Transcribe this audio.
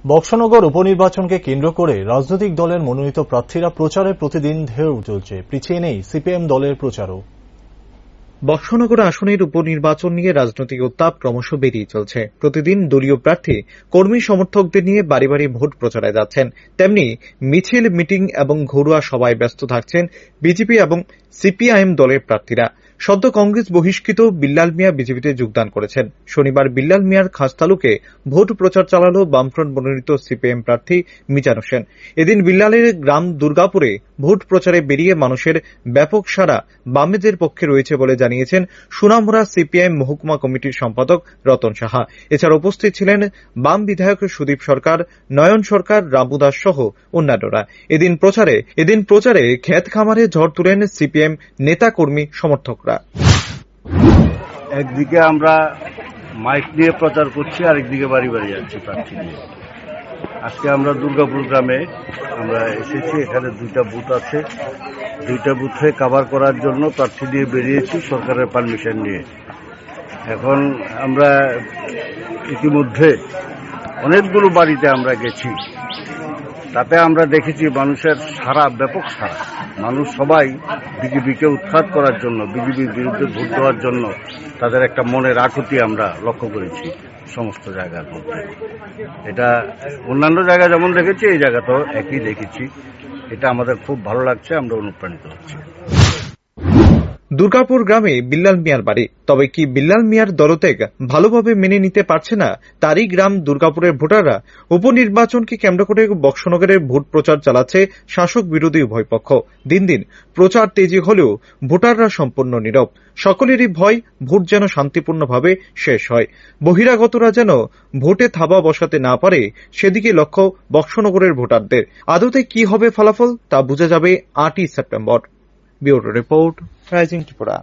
বক্সনগর উপনির্বাচনকে কেন্দ্র করে রাজনৈতিক দলের মনোনীত প্রার্থীরা প্রচারে প্রতিদিন ঢেউ চলছে। পিছিয়ে নেই সিপিএম দলের প্রচারও। বক্সনগর আসনের উপনির্বাচন নিয়ে রাজনৈতিক উত্তাপ ক্রমশ বেড়েই চলছে। প্রতিদিন দলীয় প্রার্থী কর্মী সমর্থকদের নিয়ে বাড়ি বাড়ি ভোট প্রচারে যাচ্ছেন। তেমনি মিছিল, মিটিং এবং ঘরোয়া সভায় ব্যস্ত থাকছেন বিজেপি এবং সিপিআইএম দলের প্রার্থীরা। সদ্য কংগ্রেস বহিষ্কৃত বিল্লাল মিয়া বিজেপিতে যোগদান করেছেন। শনিবার বিল্লাল মিয়ার খাসতালুকে ভোট প্রচার চালাল বামফ্রন্ট মনোনীত সিপিএম প্রার্থী মিজান হোসেন। এদিন বিল্লালের গ্রাম দুর্গাপুরে ভোট প্রচারে বেরিয়ে মানুষের ব্যাপক সাড়া বামেদের পক্ষে রয়েছে বলে জানিয়েছেন সুনামুড়া সিপিআইএম মহকুমা কমিটির সম্পাদক রতন সাহা। এছাড়া উপস্থিত ছিলেন বাম বিধায়ক সুদীপ সরকার, নয়ন সরকার, রামু দাস সহ অন্যান্যরা। এদিন প্রচারে ক্ষেত খামারে ঝড় তুলেন সিপিএম নেতা কর্মী সমর্থকরা। একদিকে আমরা মাইক নিয়ে প্রচার করছি, আরেকদিকে বাড়ি বাড়ি যাচ্ছি প্রার্থী নিয়ে। আজকে আমরা দুর্গাপুর গ্রামে আমরা এসেছি। এখানে 2টা বুথ আছে। 2টা বুথে কভার করার জন্য প্রার্থী দিয়ে বেরিয়েছি সরকারের পারমিশন নিয়ে। এখন আমরা ইতিমধ্যে অনেকগুলো বাড়িতে আমরা গেছি। তাতে আমরা দেখেছি মানুষের সারা, ব্যাপক সারা। মানুষ সবাই বিজেপিকে উৎখাত করার জন্য, বিজেপির বিরুদ্ধে ভোট দেওয়ার জন্য তাদের একটা মনের আকুতি আমরা লক্ষ্য করেছি সমস্ত জায়গার মধ্যে। এটা অন্যান্য জায়গায় যেমন দেখেছি, এই জায়গাতেও একই দেখেছি। এটা আমাদের খুব ভালো লাগছে, আমরা অনুপ্রাণিত হচ্ছি। দুর্গাপুর গ্রামে বিল্লাল মিয়ার বাড়ি। তবে কি বিল্লাল মিয়ার দলত্যাগ ভালোভাবে মেনে নিতে পারছে না তারই গ্রাম দুর্গাপুরের ভোটাররা? উপনির্বাচনকে কেন্দ্র করে বক্সনগরের ভোট প্রচার চালাচ্ছে শাসক বিরোধী উভয় পক্ষ। দিন দিন প্রচার তেজি হলেও ভোটাররা সম্পূর্ণ নীরব। সকলেরই ভয় ভোট যেন শান্তিপূর্ণভাবে শেষ হয়, বহিরাগতরা যেন ভোটে থাবা বসাতে না পারে, সেদিকে লক্ষ্য বক্সনগরের ভোটারদের। আদতে কি হবে ফলাফল তা বোঝা যাবে 8ই September. Bureau report, rising Tripura.